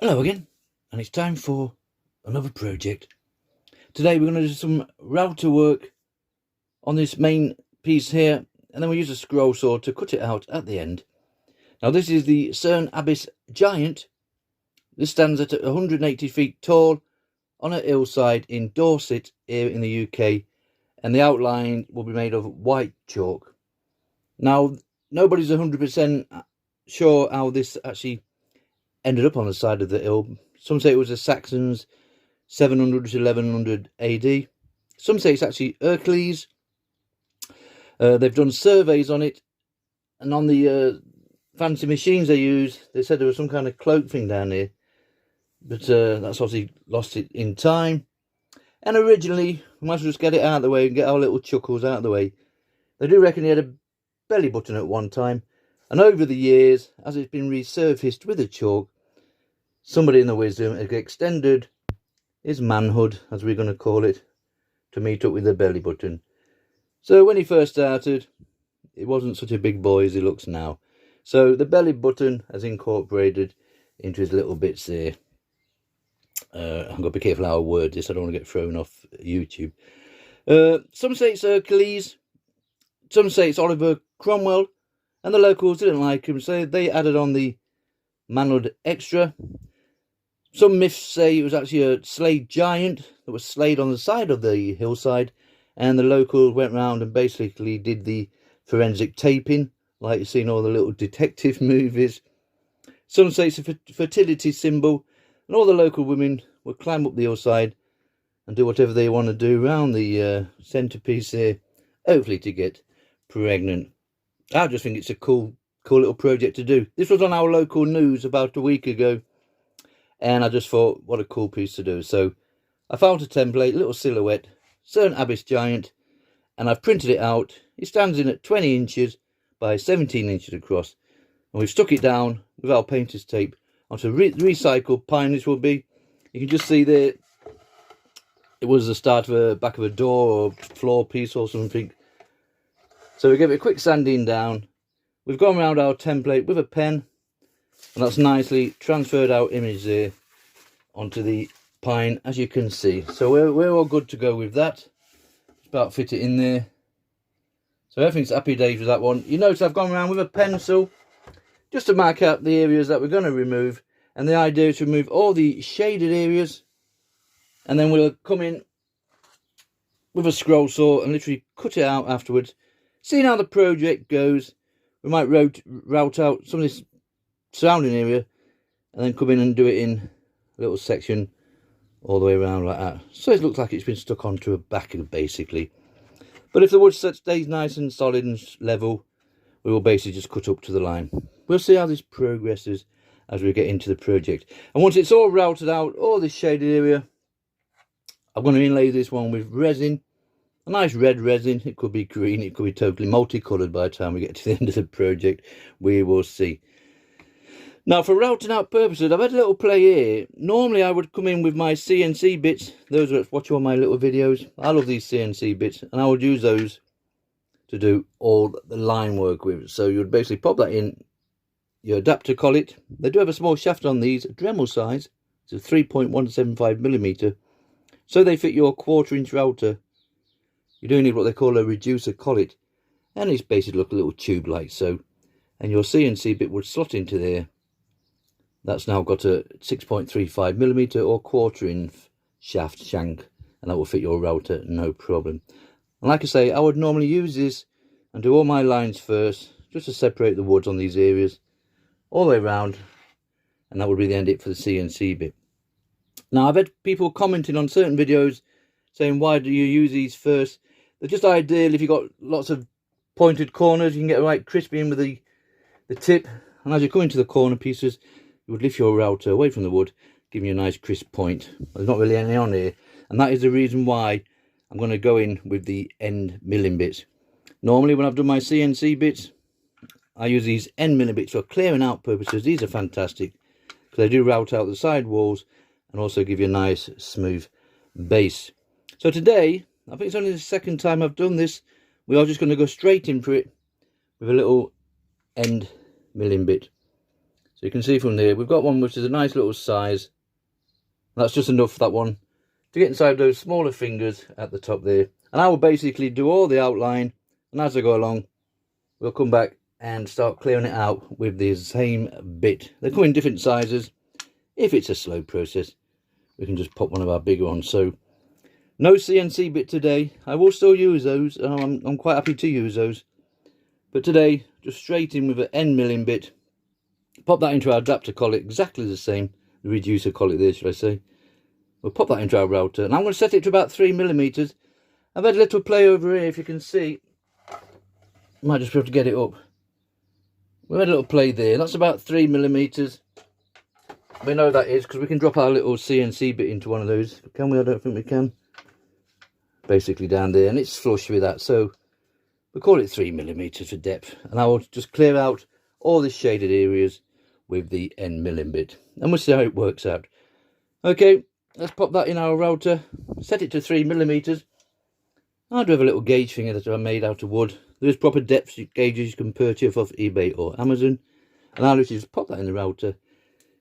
Hello again, and it's time for another project. Today we're going to do some router work on this main piece here, and then we use a scroll saw to cut it out at the end. Now this is the Cerne Abbas Giant. This stands at 180 feet tall on a hillside in Dorset here in the UK, and the outline will be made of white chalk. Now nobody's 100% sure how this actually ended up on the side of the hill. Some say it was the Saxons, 700 to 1100 AD. Some say it's actually Hercules. They've done surveys on it, and on the fancy machines they use, they said there was some kind of cloak thing down here, but that's obviously lost it in time. And originally, we might as well just get it out of the way and get our little chuckles out of the way. They do reckon he had a belly button at one time, and over the years, as it's been resurfaced with the chalk, somebody in the wisdom has extended his manhood, as we're going to call it, to meet up with the belly button. So when he first started, it wasn't such a big boy as he looks now. So the belly button has incorporated into his little bits there. I've got to be careful how I word this, I don't want to get thrown off YouTube. Some say it's Hercules, some say it's Oliver Cromwell, and the locals didn't like him, so they added on the manhood extra. Some myths say it was actually a slayed giant that was slayed on the side of the hillside, and the locals went round and basically did the forensic taping, like you see in all the little detective movies. Some say it's a fertility symbol, and all the local women will climb up the hillside and do whatever they want to do around the centrepiece there, hopefully to get pregnant. I just think it's a cool little project to do. This was on our local news about a week ago, and I just thought, what a cool piece to do. So I found a template, little silhouette, Cerne Abbas Giant, and I've printed it out. It stands in at 20 inches by 17 inches across, and we've stuck it down with our painter's tape onto recycled pine. This will be, you can just see there, it was the start of a back of a door or floor piece or something. So we give it a quick sanding down. We've gone around our template with a pen, and that's nicely transferred our image there onto the pine, as you can see. So we're all good to go with that. Just about fit it in there. So everything's happy days with that one. You notice I've gone around with a pencil just to mark out the areas that we're going to remove, and the idea is to remove all the shaded areas, and then we'll come in with a scroll saw and literally cut it out afterwards. Seeing how the project goes, we might route out some of this surrounding area and then come in and do it in a little section all the way around like that, so it looks like it's been stuck onto a backer basically. But if the wood stays nice and solid and level, we will basically just cut up to the line. We'll see how this progresses as we get into the project, and once it's all routed out, all this shaded area, I'm going to inlay this one with resin, a nice red resin. It could be green, it could be totally multicolored by the time we get to the end of the project. We will see. Now for routing out purposes, I've had a little play here. Normally I would come in with my CNC bits. Those that watch all my little videos, I love these CNC bits, and I would use those to do all the line work with. So you would basically pop that in your adapter collet. They do have a small shaft on these, Dremel size. It's a 3.175mm. So they fit your 1/4 inch router. You do need what they call a reducer collet, and it's basically look a little tube like so, and your CNC bit would slot into there. That's now got a 6.35mm or 1/4 inch shaft shank, and that will fit your router no problem. And like I say, I would normally use this and do all my lines first, just to separate the woods on these areas all the way around, and that would be the end of it for the CNC bit. Now I've had people commenting on certain videos saying, why do you use these first? They're just ideal if you've got lots of pointed corners. You can get a right crispy in with the tip, and as you come into the corner pieces, you would lift your router away from the wood, giving you a nice crisp point. There's not really any on here, and that is the reason why I'm going to go in with the end milling bits. Normally when I've done my CNC bits, I use these end milling bits for clearing out purposes. These are fantastic because they do route out the side walls and also give you a nice smooth base. So today, I think it's only the second time I've done this, we are just going to go straight in for it with a little end milling bit. So you can see from there, we've got one which is a nice little size. That's just enough for that one to get inside those smaller fingers at the top there. And I will basically do all the outline, and as I go along, we'll come back and start clearing it out with the same bit. They come in different sizes. If it's a slow process, we can just pop one of our bigger ones. So no CNC bit today. I will still use those, and I'm quite happy to use those. But today, just straight in with an end milling bit. Pop that into our adapter collet, exactly the same. The reducer collet there, should I say. We'll pop that into our router, and I'm going to set it to about 3mm. I've had a little play over here, if you can see. Might just be able to get it up. We've had a little play there. That's about 3mm. We know that is because we can drop our little CNC bit into one of those. Can we? I don't think we can. Basically down there, and it's flush with that. So we call it 3mm for depth. And I will just clear out all the shaded areas with the end milling bit, and we'll see how it works out. Okay, let's pop that in our router. Set it to 3mm. I do have a little gauge finger that I made out of wood. There's proper depth gauges you can purchase off eBay or Amazon. And I'll just pop that in the router,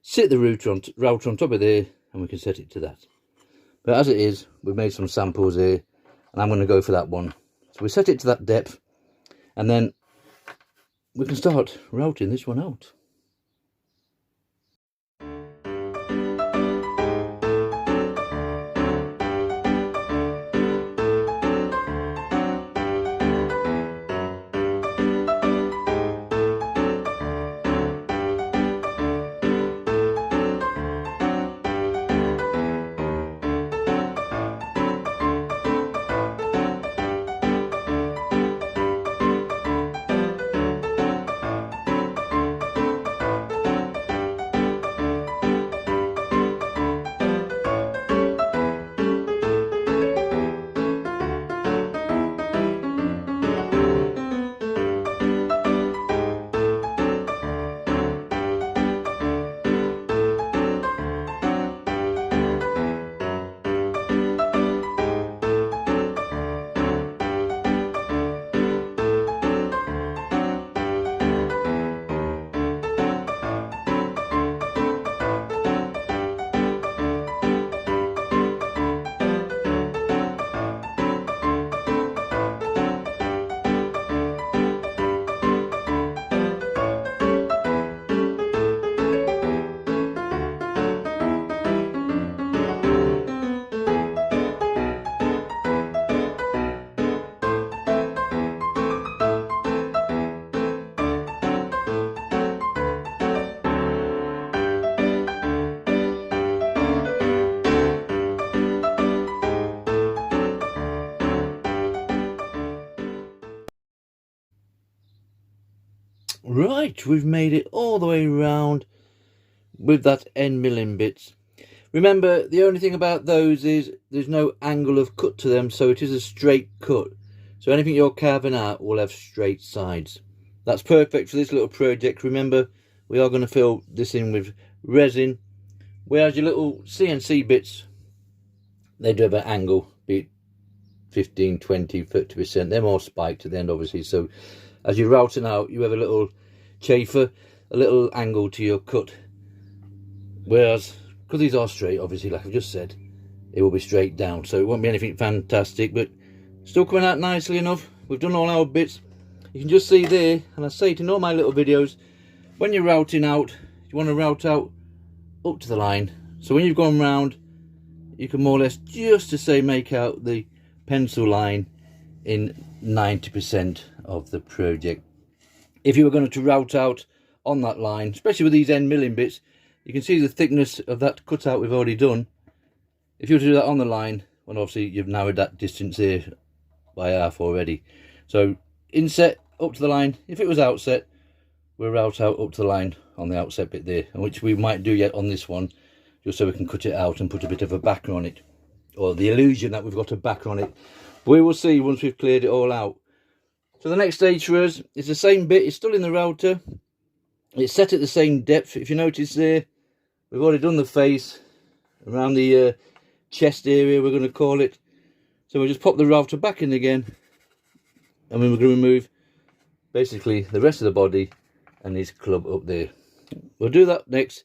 sit the router on top of there, and we can set it to that. But as it is, we've made some samples here, and I'm going to go for that one. So we set it to that depth, and then we can start routing this one out. Right, we've made it all the way around with that end milling bits. Remember, the only thing about those is there's no angle of cut to them, so it is a straight cut. So anything you're carving out will have straight sides. That's perfect for this little project. Remember, we are going to fill this in with resin, whereas your little CNC bits, they do have an angle, be it 15, 20, 30%. They're more spiked at the end, obviously, so as you're routing out, you have a little chafer, a little angle to your cut. Whereas, because these are straight, obviously, like I've just said, it will be straight down. So it won't be anything fantastic, but still coming out nicely enough. We've done all our bits. You can just see there, and I say it in all my little videos, when you're routing out, you want to route out up to the line. So when you've gone round, you can more or less, just to say, make out the pencil line in 90% of the project. If you were going to route out on that line, especially with these end milling bits, you can see the thickness of that cutout we've already done. If you were to do that on the line, well, obviously you've narrowed that distance here by half already. So inset up to the line. If it was outset, we'll route out up to the line on the outset bit there, which we might do yet on this one, just so we can cut it out and put a bit of a backer on it, or the illusion that we've got a backer on it. We will see once we've cleared it all out. So the next stage for us is the same bit. It's still in the router. It's set at the same depth. If you notice there, we've already done the face around the chest area, we're going to call it. So we'll just pop the router back in again, and then we're going to remove basically the rest of the body and this club up there. We'll do that next.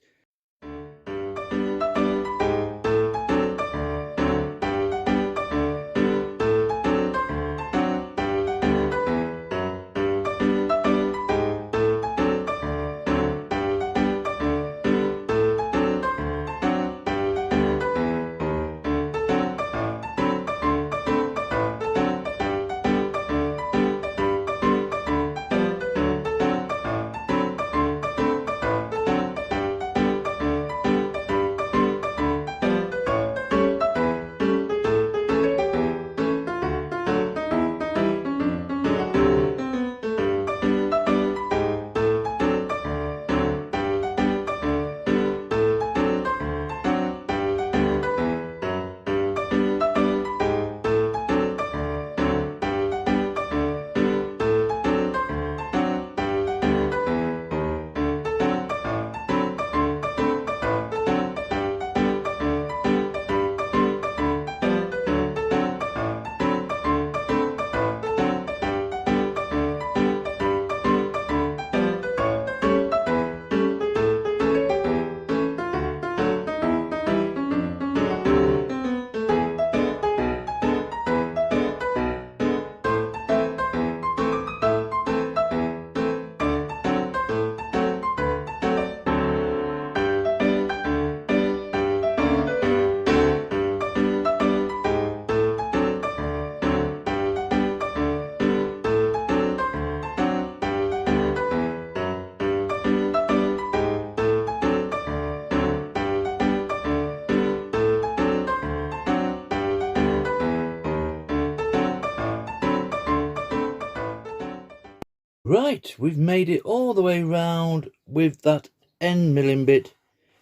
Right, we've made it all the way round with that end milling bit.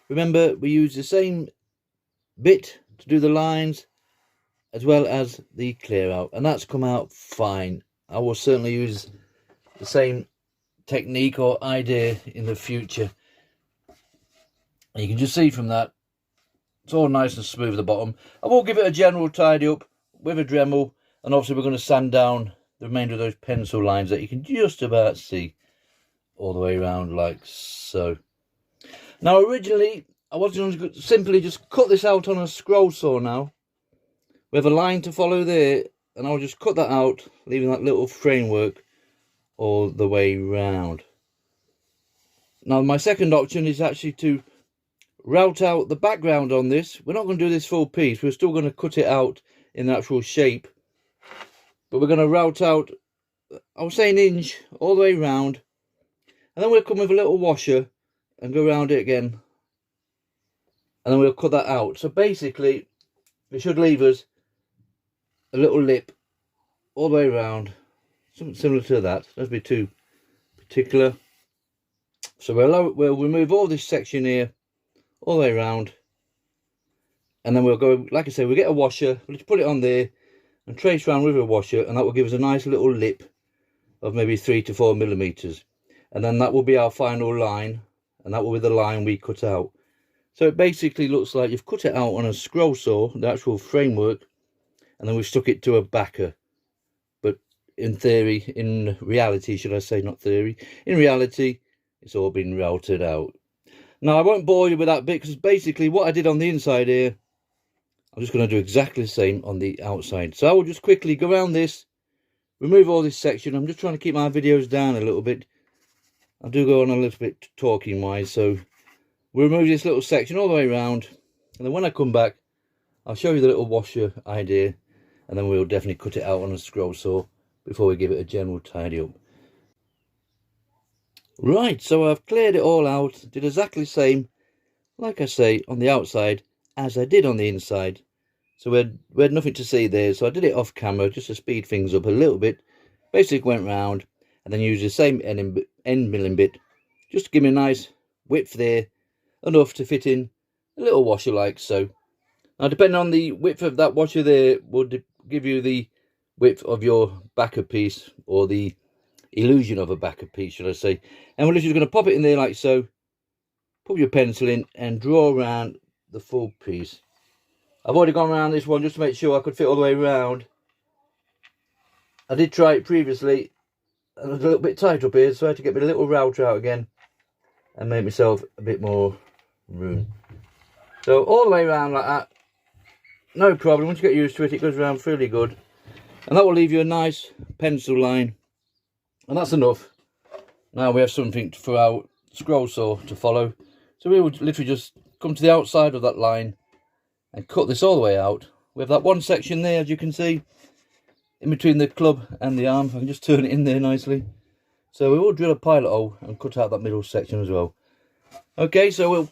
Remember, we use the same bit to do the lines as well as the clear out, and that's come out fine. I will certainly use the same technique or idea in the future. And you can just see from that, it's all nice and smooth at the bottom. I will give it a general tidy up with a Dremel, and obviously we're going to sand down the remainder of those pencil lines that you can just about see all the way around like so. Now originally I was going to simply just cut this out on a scroll saw. Now we have a line to follow there, and I'll just cut that out, leaving that little framework all the way round. Now my second option is actually to route out the background on this. We're not going to do this full piece, we're still going to cut it out in the actual shape, but we're going to route out, I would say, an inch all the way round, and then we'll come with a little washer and go around it again, and then we'll cut that out. So basically it should leave us a little lip all the way around, something similar to that. Don't be too particular. So we'll remove all this section here all the way around, and then we'll go, like I say, we'll get a washer, we'll just put it on there and trace around with a washer, and that will give us a nice little lip of maybe 3 to 4 millimeters, and then that will be our final line, and that will be the line we cut out. So it basically looks like you've cut it out on a scroll saw, the actual framework, and then we've stuck it to a backer. But in theory, in reality, should I say, not theory, in reality, it's all been routed out. Now I won't bore you with that bit, because basically what I did on the inside here, I'm just going to do exactly the same on the outside. So I will just quickly go around this, remove all this section. I'm just trying to keep my videos down a little bit. I do go on a little bit talking wise, so we'll remove this little section all the way around, and then when I come back I'll show you the little washer idea, and then we'll definitely cut it out on a scroll saw before we give it a general tidy up. Right, so I've cleared it all out, did exactly the same, like I say, on the outside as I did on the inside. So we had nothing to see there, so I did it off camera just to speed things up a little bit. Basically went round and then used the same end milling bit just to give me a nice width there, enough to fit in a little washer like so. Now depending on the width of that washer there would give you the width of your backer piece, or the illusion of a backer piece, should I say. And we're just going to pop it in there like so, put your pencil in and draw around the full piece. I've already gone around this one just to make sure I could fit all the way around. I did try it previously and it was a little bit tight up here, so I had to get my little router out again and make myself a bit more room. So all the way around like that, no problem. Once you get used to it, it goes around fairly good, and that will leave you a nice pencil line, and that's enough. Now we have something for our scroll saw to follow, so we would literally just come to the outside of that line and cut this all the way out. We have that one section there, as you can see, in between the club and the arm. If I can just turn it in there nicely. So we will drill a pilot hole and cut out that middle section as well. Okay, so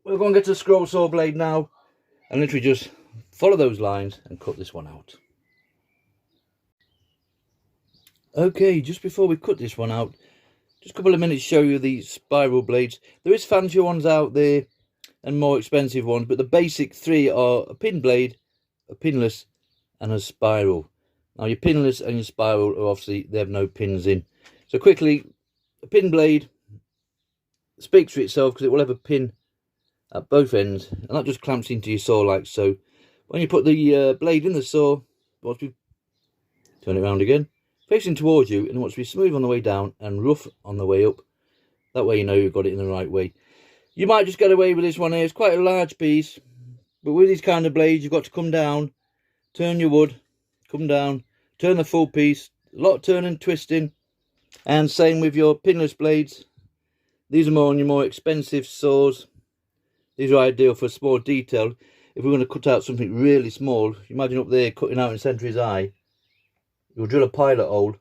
we'll go and get to the scroll saw blade now and literally just follow those lines and cut this one out. Okay, just before we cut this one out, just a couple of minutes to show you the spiral blades. There is fancier ones out there and more expensive ones, but the basic three are a pin blade, a pinless, and a spiral. Now your pinless and your spiral are obviously, they have no pins in. So quickly, a pin blade speaks for itself because it will have a pin at both ends, and that just clamps into your saw like so. When you put the blade in the saw, once we turn it around again, facing towards you, and it wants to be smooth on the way down and rough on the way up. That way you know you've got it in the right way. You might just get away with this one here. It's quite a large piece, but with these kind of blades, you've got to come down, turn your wood, come down, turn the full piece, a lot of turning and twisting. And same with your pinless blades. These are more on your more expensive saws. These are ideal for small detail. If we're going to cut out something really small, imagine up there cutting out in the centre of his eye. You'll drill a pilot hole,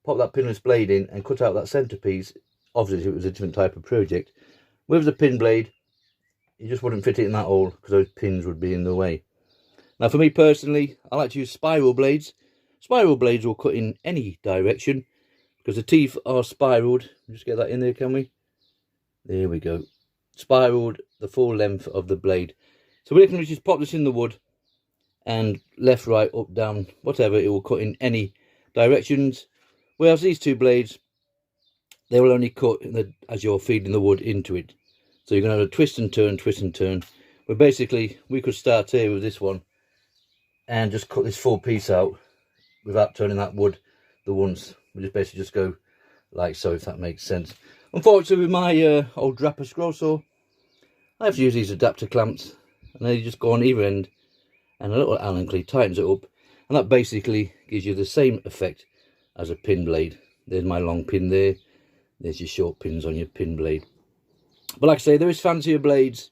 pop that pinless blade in and cut out that centrepiece. Obviously it was a different type of project. With the pin blade, you just wouldn't fit it in that hole because those pins would be in the way. Now for me personally, I like to use spiral blades. Spiral blades will cut in any direction because the teeth are spiraled. Just get that in there, can we? There we go. Spiraled the full length of the blade. So we can just pop this in the wood and left, right, up, down, whatever, it will cut in any directions. Whereas these two blades, they will only cut as you're feeding the wood into it. So you're going to have a twist and turn, twist and turn. But basically, we could start here with this one and just cut this full piece out without turning that wood the once. We just basically just go like so, if that makes sense. Unfortunately, with my old Draper scroll saw, I have to use these adapter clamps, and they just go on either end, and a little Allen key tightens it up, and that basically gives you the same effect as a pin blade. There's my long pin there, there's your short pins on your pin blade. But like I say, there is fancier blades,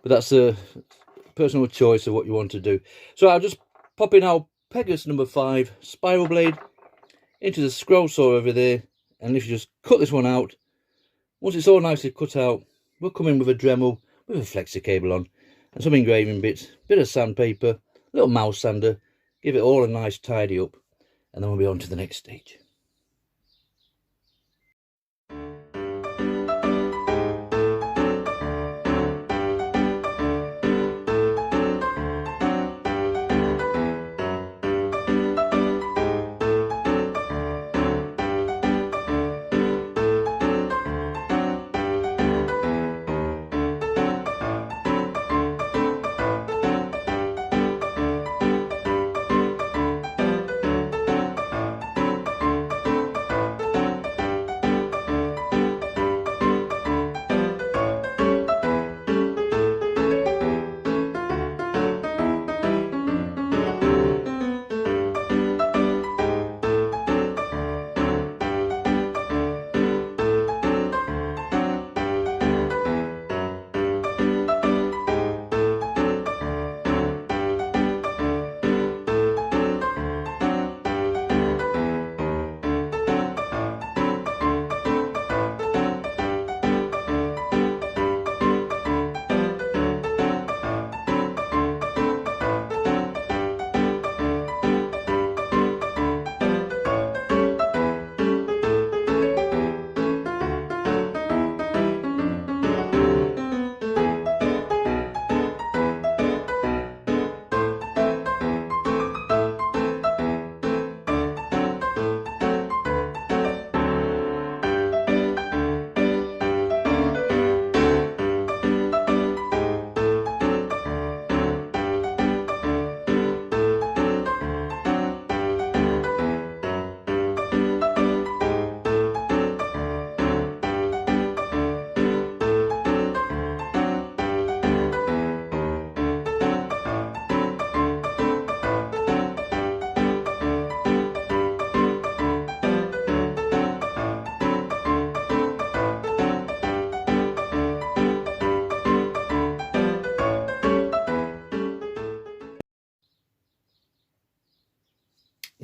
but that's a personal choice of what you want to do. So I'll just pop in our Pegas number 5 spiral blade into the scroll saw over there, and if you just cut this one out, once it's all nicely cut out, we'll come in with a Dremel with a flexi cable on and some engraving bits, bit of sandpaper, little mouse sander, give it all a nice tidy up, and then we'll be on to the next stage.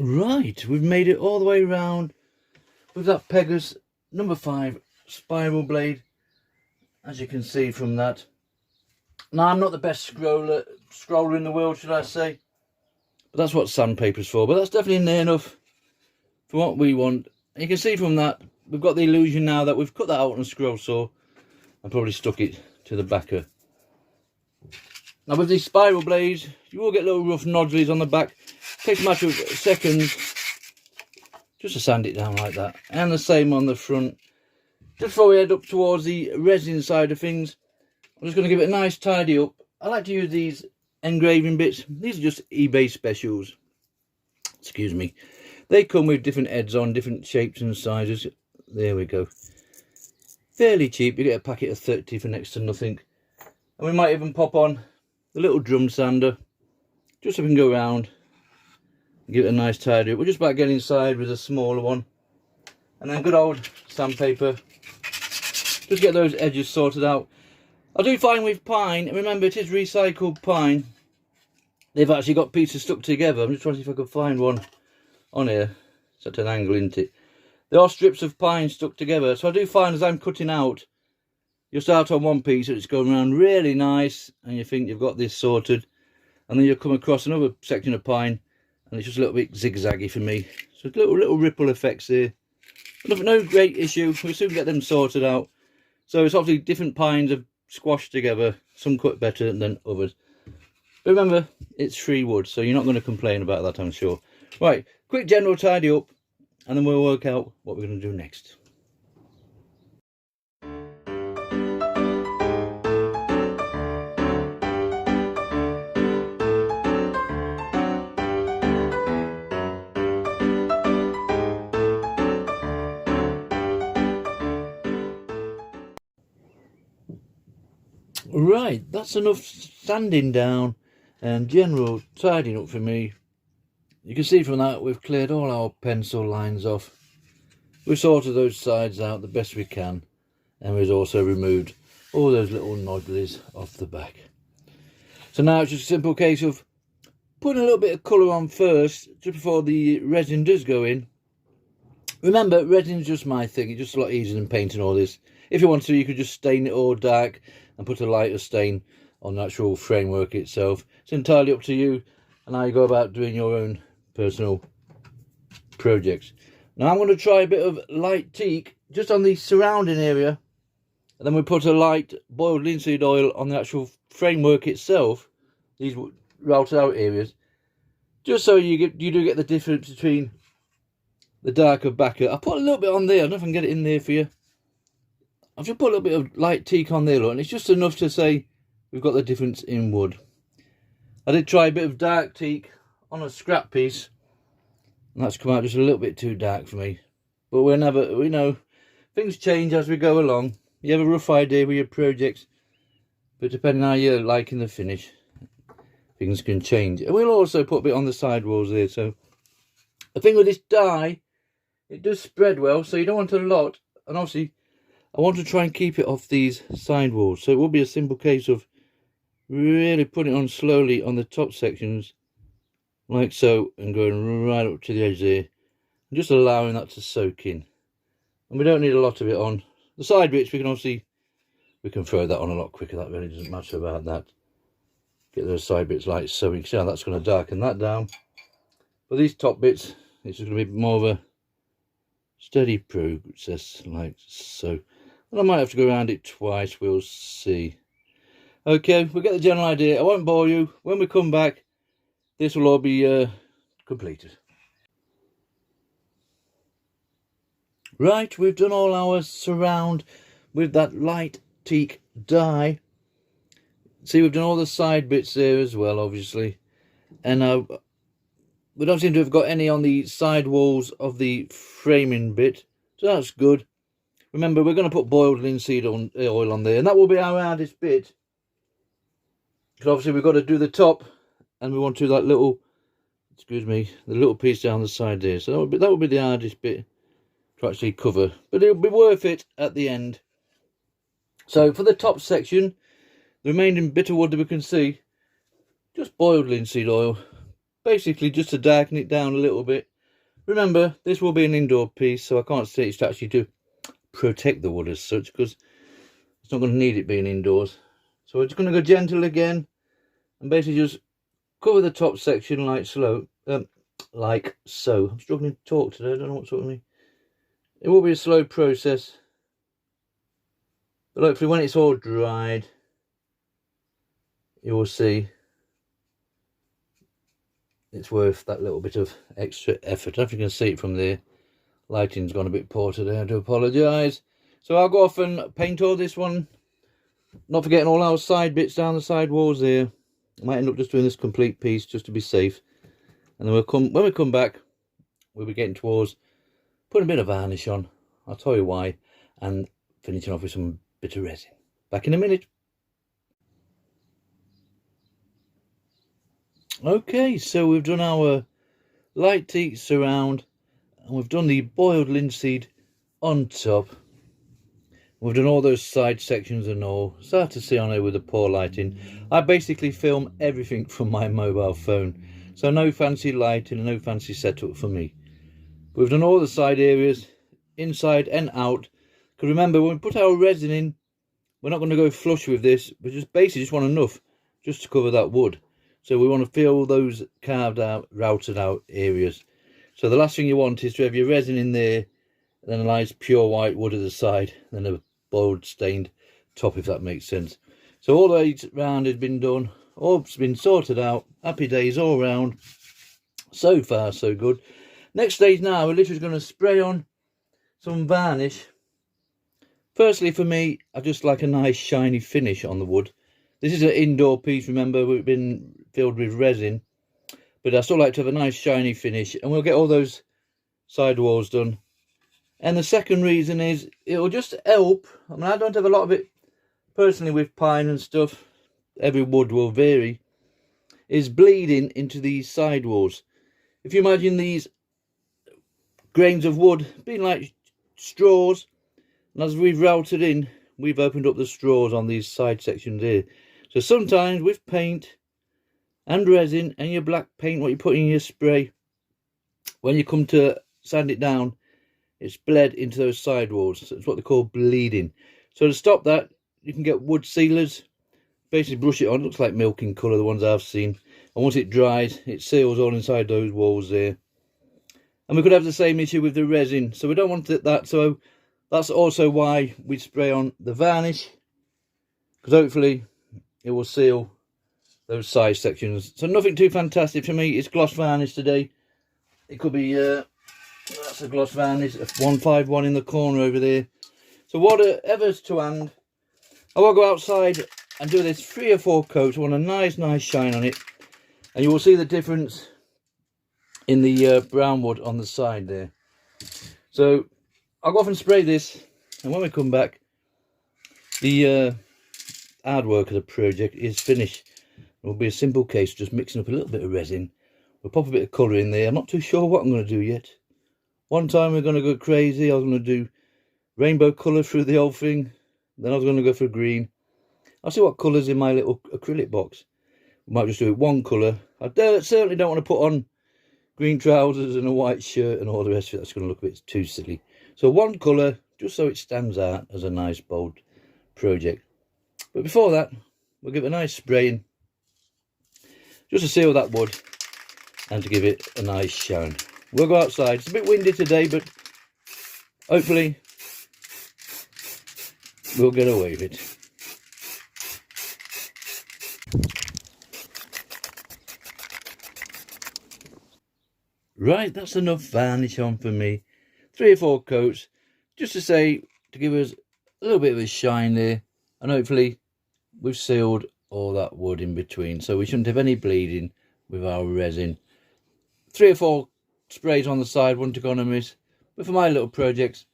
Right, we've made it all the way around with that Pegas number 5 spiral blade, as you can see from that. Now, I'm not the best scroller in the world, should I say, but that's what sandpaper's for. But that's definitely near enough for what we want. And you can see from that, we've got the illusion now that we've cut that out on a scroll saw and probably stuck it to the backer. Now, with these spiral blades, you will get little rough nodules on the back. It takes a matter of seconds just to sand it down like that. And the same on the front. Just before we head up towards the resin side of things, I'm just going to give it a nice tidy up. I like to use these engraving bits. These are just eBay specials. Excuse me. They come with different heads on, different shapes and sizes. There we go. Fairly cheap. You get a packet of 30 for next to nothing. And we might even pop on the little drum sander, just so we can go around and give it a nice tidy up. We're just about getting inside with a smaller one. And then good old sandpaper. Just get those edges sorted out. I do find with pine, and remember it is recycled pine, they've actually got pieces stuck together. I'm just trying to see if I could find one on here. It's at an angle, isn't it? There are strips of pine stuck together. So I do find as I'm cutting out, you'll start on one piece and it's going around really nice, and you think you've got this sorted, and then you'll come across another section of pine and it's just a little bit zigzaggy for me. So little ripple effects here. But no great issue. We'll soon get them sorted out. So it's obviously different pines have squashed together, some cut better than others, but remember it's free wood, so you're not going to complain about that, I'm sure. Right, quick general tidy up and then we'll work out what we're going to do next. Right, that's enough sanding down and general tidying up for me. You can see from that we've cleared all our pencil lines off. We've sorted those sides out the best we can, and we've also removed all those little noddies off the back. So now it's just a simple case of putting a little bit of colour on first, just before the resin does go in. Remember, resin's just my thing. It's just a lot easier than painting all this. If you want to, you could just stain it all dark and put a lighter stain on the actual framework itself. It's entirely up to you and how you go about doing your own personal projects. Now I'm going to try a bit of light teak just on the surrounding area, and then we put a light boiled linseed oil on the actual framework itself, these routed out areas, just so you do get the difference between the darker backer. I put a little bit on there. I don't know if I can get it in there for you. I've just put a little bit of light teak on there, look, and it's just enough to say we've got the difference in wood. I did try a bit of dark teak on a scrap piece, and that's come out just a little bit too dark for me. But we know things change as we go along. You have a rough idea with your projects, but depending on how you're liking the finish, things can change. And we'll also put a bit on the side walls there. So the thing with this dye, it does spread well, so you don't want a lot. And obviously I want to try and keep it off these side walls, so it will be a simple case of really putting it on slowly on the top sections, like so, and going right up to the edge there, and just allowing that to soak in. And we don't need a lot of it on. The side bits, we can throw that on a lot quicker. That really doesn't matter about that. Get those side bits like so. You can see how that's going to darken that down. But these top bits, it's just going to be more of a steady process, like so. And I might have to go around it twice, we'll see. Okay, we'll get the general idea. I won't bore you. When we come back, this will all be completed. Right, we've done all our surround with that light teak dye. See, we've done all the side bits there as well, obviously. And we don't seem to have got any on the side walls of the framing bit, so that's good. Remember, we're going to put boiled linseed oil on there, and that will be our hardest bit. Because obviously we've got to do the top, and we want to do that little, excuse me, the little piece down the side there. So that will be the hardest bit to actually cover, but it'll be worth it at the end. So for the top section, the remaining bit of wood that we can see, just boiled linseed oil, basically just to darken it down a little bit. Remember, this will be an indoor piece, so I can't say it's actually to protect the wood as such, because it's not going to need it being indoors. So we're just going to go gentle again and basically just cover the top section like so. I'm struggling to talk today, I don't know what's wrong with me. It will be a slow process, but hopefully when it's all dried, you will see it's worth that little bit of extra effort. I don't know if you can see it from there. Lighting's gone a bit poor today, I do apologise. So I'll go off and paint all this one, not forgetting all our side bits down the side walls there. I might end up just doing this complete piece just to be safe, and then when we come back, we'll be getting towards putting a bit of varnish on. I'll tell you why, and finishing off with some bit of resin. Back in a minute. Okay, so we've done our light teak surround, and we've done the boiled linseed on top. We've done all those side sections and all. It's hard to see on there with the poor lighting. I basically film everything from my mobile phone, so no fancy lighting and no fancy setup for me. We've done all the side areas, inside and out. Because remember, when we put our resin in, we're not going to go flush with this. We just basically just want enough just to cover that wood. So we want to fill those carved out, routed out areas. So the last thing you want is to have your resin in there, then a nice pure white wood at the side, then a bold stained top, if that makes sense. So all the way round has been done, all's been sorted out. Happy days all round. So far so good. Next stage now, we're literally going to spray on some varnish. Firstly, for me, I just like a nice shiny finish on the wood. This is an indoor piece, remember, we've been filled with resin, but I still like to have a nice shiny finish, and we'll get all those side walls done. And the second reason is it'll just help. I mean, I don't have a lot of it personally with pine and stuff, every wood will vary, is bleeding into these side walls. If you imagine these grains of wood being like straws, and as we've routed in, we've opened up the straws on these side sections here. So sometimes with paint and resin and your black paint, what you put in your spray, when you come to sand it down, it's bled into those side walls. So it's what they call bleeding. So to stop that, you can get wood sealers, basically brush it on. It looks like milk in colour, the ones I've seen, and once it dries, it seals all inside those walls there. And we could have the same issue with the resin, so we don't want that. So that's also why we spray on the varnish, because hopefully it will seal those side sections. So nothing too fantastic for me. It's gloss varnish today. It could be that's a gloss varnish, a 151 in the corner over there. So whatever's to hand, I will go outside and do this 3 or 4 coats. I want a nice shine on it, and you will see the difference in the brown wood on the side there. So I'll go off and spray this, and when we come back, the hard work of the project is finished. It will be a simple case of just mixing up a little bit of resin. We'll pop a bit of colour in there. I'm not too sure what I'm going to do yet. One time we're going to go crazy. I was going to do rainbow colour through the whole thing. Then I was going to go for green. I'll see what colour's in my little acrylic box. We might just do it one colour. I certainly don't want to put on green trousers and a white shirt and all the rest of it. That's going to look a bit too silly. So one colour, just so it stands out as a nice bold project. But before that, we'll give it a nice spraying, just to seal that wood and to give it a nice shine. We'll go outside. It's a bit windy today, but hopefully we'll get away with it. Right, that's enough varnish on for me. 3 or 4 coats, just to say, to give us a little bit of a shine there, and hopefully we've sealed all that wood in between, so we shouldn't have any bleeding with our resin. 3 or 4 sprays on the side, wouldn't have gone amiss, but for my little projects,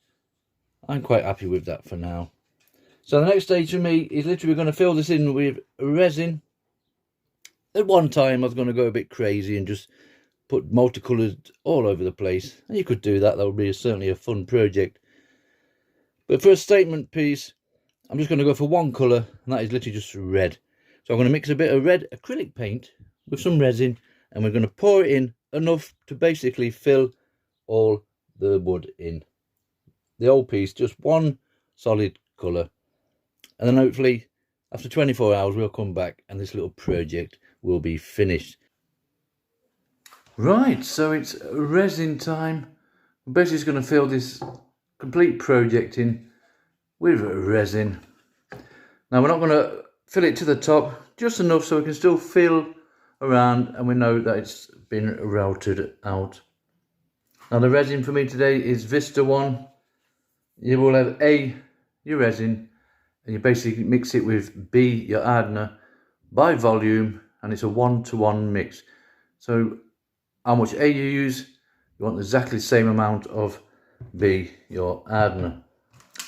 I'm quite happy with that for now. So the next stage for me is literally going to fill this in with resin. At one time I was going to go a bit crazy and just put multicolored all over the place, and you could do that. That would be certainly a fun project. But for a statement piece, I'm just going to go for one colour, and that is literally just red. So I'm going to mix a bit of red acrylic paint with some resin, and we're going to pour it in enough to basically fill all the wood in. The whole piece, just one solid colour. And then hopefully after 24 hours we'll come back and this little project will be finished. Right, so it's resin time. I'm basically just going to fill this complete project in with resin. Now we're not going to fill it to the top, just enough so we can still feel around and we know that it's been routed out. Now the resin for me today is Vista 1. You will have A, your resin, and you basically mix it with B, your hardener, by volume, and it's a 1-to-1 mix. So how much A you use, you want exactly the same amount of B, your hardener.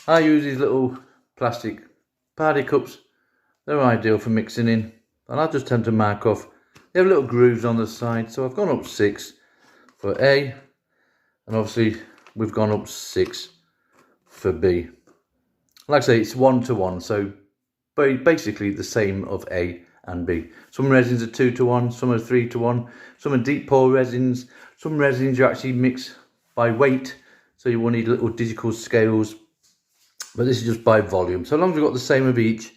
I use these little plastic party cups. They're ideal for mixing in, and I just tend to mark off. They have little grooves on the side, so I've gone up 6 for A, and obviously we've gone up 6 for B. Like I say, it's 1-to-1, so basically the same of A and B. Some resins are 2-to-1, some are 3-to-1, some are deep pour resins. Some resins you actually mix by weight, so you will need little digital scales, but this is just by volume. So long as we've got the same of each,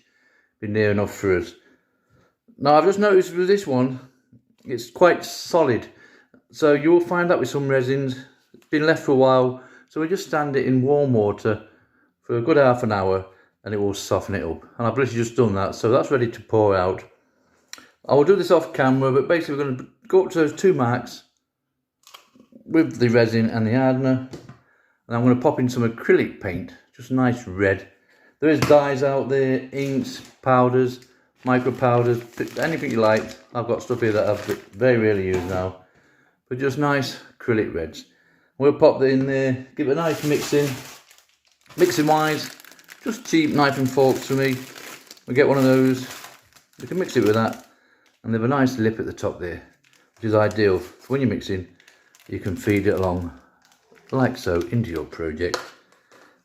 be near enough for us. Now I've just noticed with this one, it's quite solid. So you'll find that with some resins, it's been left for a while, so we just stand it in warm water for a good half an hour and it will soften it up. And I've literally just done that, so that's ready to pour out. I will do this off camera, but basically we're going to go up to those 2 marks with the resin and the hardener, and I'm going to pop in some acrylic paint, just nice red. There is dyes out there, inks, powders, micro powders, anything you like. I've got stuff here that I've very rarely used now, but just nice acrylic reds. We'll pop that in there, give it a nice mix in. Mixing wise, just cheap knife and forks for me. We get one of those, we can mix it with that, and they have a nice lip at the top there, which is ideal for when you're mixing. You can feed it along like so into your project.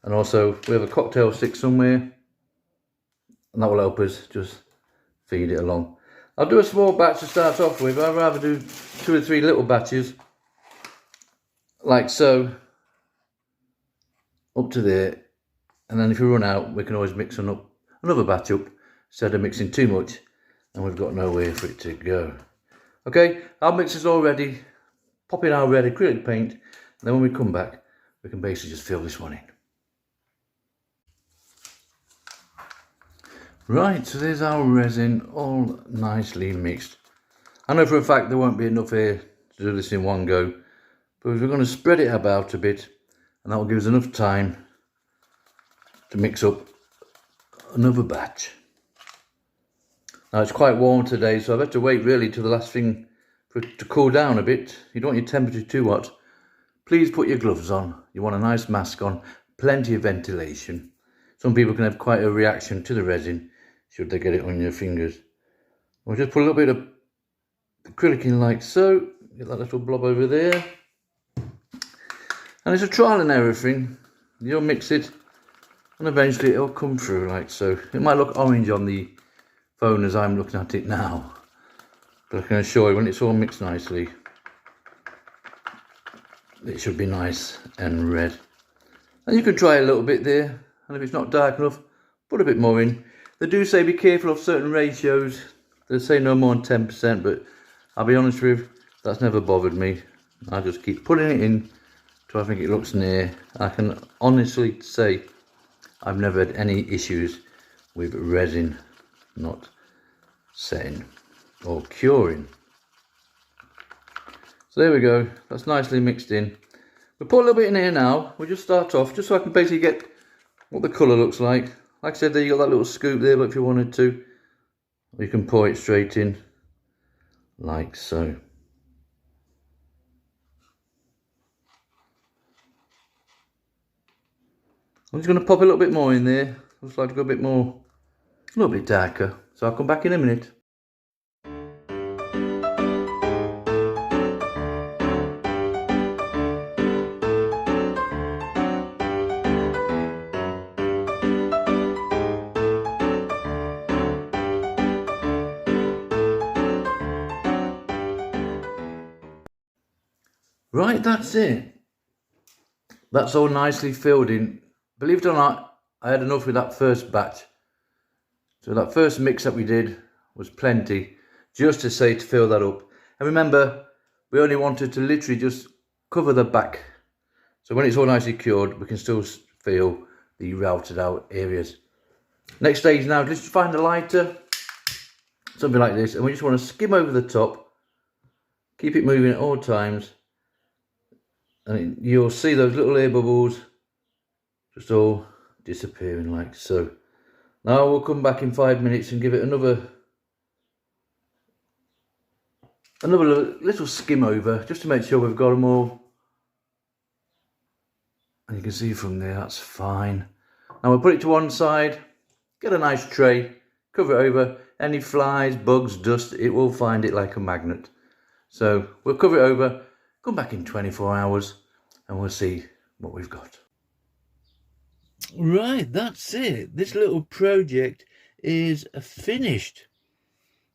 And also we have a cocktail stick somewhere, and that will help us just feed it along. I'll do a small batch to start off with. I'd rather do 2 or 3 little batches like so, up to there, and then if we run out we can always mix another batch up instead of mixing too much and we've got nowhere for it to go. Okay, our mix is all ready. Pop in our red acrylic paint, and then when we come back we can basically just fill this one in. Right, so there's our resin all nicely mixed. I know for a fact there won't be enough here to do this in one go, but we're going to spread it about a bit, and that will give us enough time to mix up another batch. Now it's quite warm today, so I've had to wait really till the last thing for it to cool down a bit. You don't want your temperature too hot. Please put your gloves on. You want a nice mask on, plenty of ventilation. Some people can have quite a reaction to the resin should they get it on your fingers. We'll just put a little bit of acrylic in like so. Get that little blob over there. And it's a trial and error thing. You'll mix it and eventually it'll come through like so. It might look orange on the phone as I'm looking at it now, but I can assure you when it's all mixed nicely, it should be nice and red. And you can try a little bit there, and if it's not dark enough, put a bit more in. They do say be careful of certain ratios. They say no more than 10%, but I'll be honest with you, that's never bothered me. I just keep putting it in till I think it looks near. I can honestly say I've never had any issues with resin not setting or curing. So there we go, that's nicely mixed in. We'll put a little bit in here now. We'll just start off just so I can basically get what the colour looks like. Like I said, there you got that little scoop there, but if you wanted to, you can pour it straight in like so. I'm just going to pop a little bit more in there. I just like to go a bit more, a little bit darker. So I'll come back in a minute. Right, that's it. That's all nicely filled in. Believe it or not, I had enough with that first batch. So that first mix that we did was plenty, just to say to fill that up. And remember, we only wanted to literally just cover the back. So when it's all nicely cured, we can still feel the routed out areas. Next stage now, just find a lighter, something like this, and we just want to skim over the top, keep it moving at all times, and you'll see those little air bubbles just all disappearing like so. Now we'll come back in 5 minutes and give it another little skim over, just to make sure we've got them all. And you can see from there, that's fine. Now we'll put it to one side, get a nice tray, cover it over. Any flies, bugs, dust, it will find it like a magnet. So we'll cover it over, come back in 24 hours, and we'll see what we've got. Right, that's it. This little project is finished.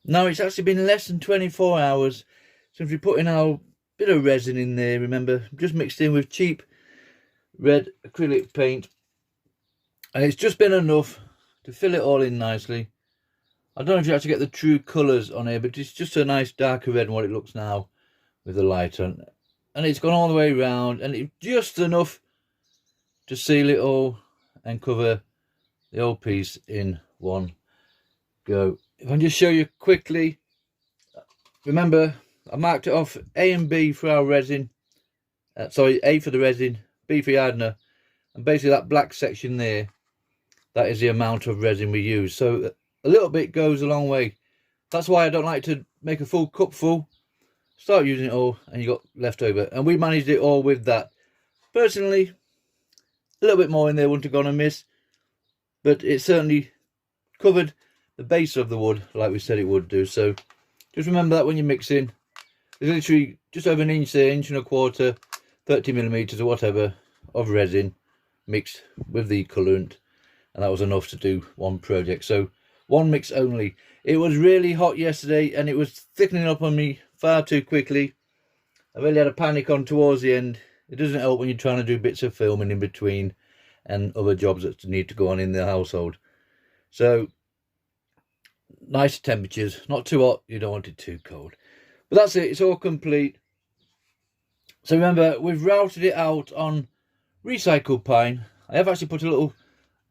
Now it's actually been less than 24 hours since we put in our bit of resin in there. Remember, just mixed in with cheap red acrylic paint, and it's just been enough to fill it all in nicely. I don't know if you actually get the true colours on here, but it's just a nice darker red than what it looks now with the light on. And it's gone all the way around, and it's just enough to seal it all and cover the whole piece in one go. If I can just show you quickly, remember I marked it off A and B for our resin. Sorry, A for the resin, B for the hardener, and basically that black section there, that is the amount of resin we use. So a little bit goes a long way. That's why I don't like to make a full cup full. Start using it all and you got leftover. And we managed it all with that. Personally, a little bit more in there wouldn't have gone amiss, but it certainly covered the base of the wood like we said it would do. So just remember that when you're mixing, there's literally just over an inch there, inch and a quarter, 30mm or whatever of resin mixed with the coolant, and that was enough to do one project. So one mix only. It was really hot yesterday and it was thickening up on me far too quickly. I really had a panic on towards the end. It doesn't help when you're trying to do bits of filming in between and other jobs that need to go on in the household. So nice temperatures, not too hot, you don't want it too cold. But that's it, it's all complete. So remember, we've routed it out on recycled pine. I have actually put a little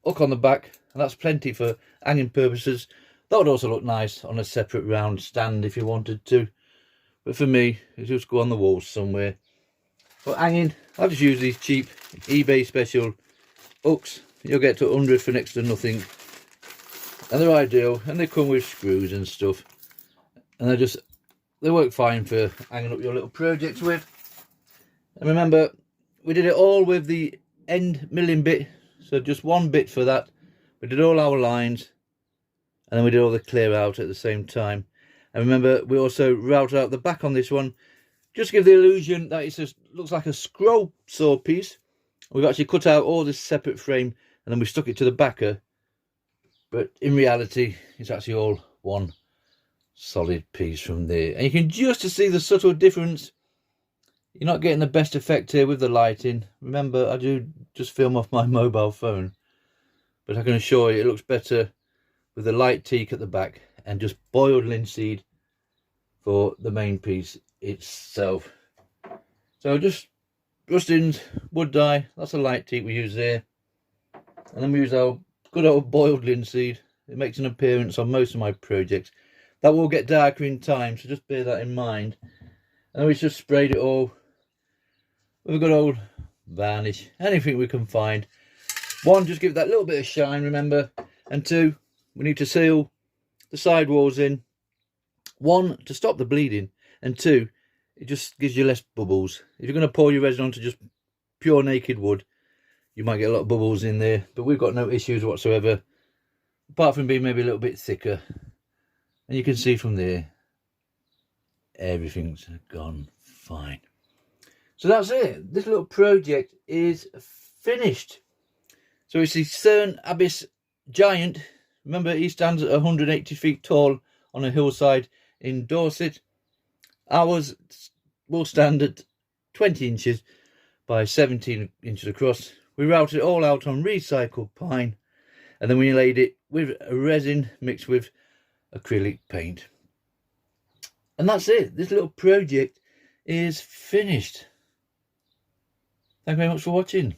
hook on the back, and that's plenty for hanging purposes. That would also look nice on a separate round stand if you wanted to, but for me it just go on the walls somewhere. For hanging, I'll just use these cheap eBay special hooks. You'll get to 100 for next to nothing, and they're ideal, and they come with screws and stuff, and they work fine for hanging up your little projects with. And remember, we did it all with the end milling bit, so just one bit for that. We did all our lines, and then we did all the clear out at the same time. And remember, we also routed out the back on this one, just to give the illusion that it just looks like a scroll saw piece. We've actually cut out all this separate frame, and then we stuck it to the backer. But in reality, it's actually all one solid piece from there. And you can just see the subtle difference. You're not getting the best effect here with the lighting. Remember, I do just film off my mobile phone, but I can assure you it looks better with the light teak at the back and just boiled linseed for the main piece itself. So just Rustin's wood dye, that's a light teak we use there, and then we use our good old boiled linseed. It makes an appearance on most of my projects. That will get darker in time, so just bear that in mind. And then we just sprayed it all with a good old varnish, anything we can find. One, just give that little bit of shine, remember, and two, we need to seal the side walls in. One, to stop the bleeding, and two, it just gives you less bubbles. If you're going to pour your resin onto just pure naked wood, you might get a lot of bubbles in there, but we've got no issues whatsoever, apart from being maybe a little bit thicker. And you can see from there, everything's gone fine. So that's it. This little project is finished. So it's the Cerne Abbas Giant. Remember, he stands at 180 feet tall on a hillside in Dorset. Ours will stand at 20 inches by 17 inches across. We routed it all out on recycled pine, and then we laid it with a resin mixed with acrylic paint. And that's it. This little project is finished. Thank you very much for watching.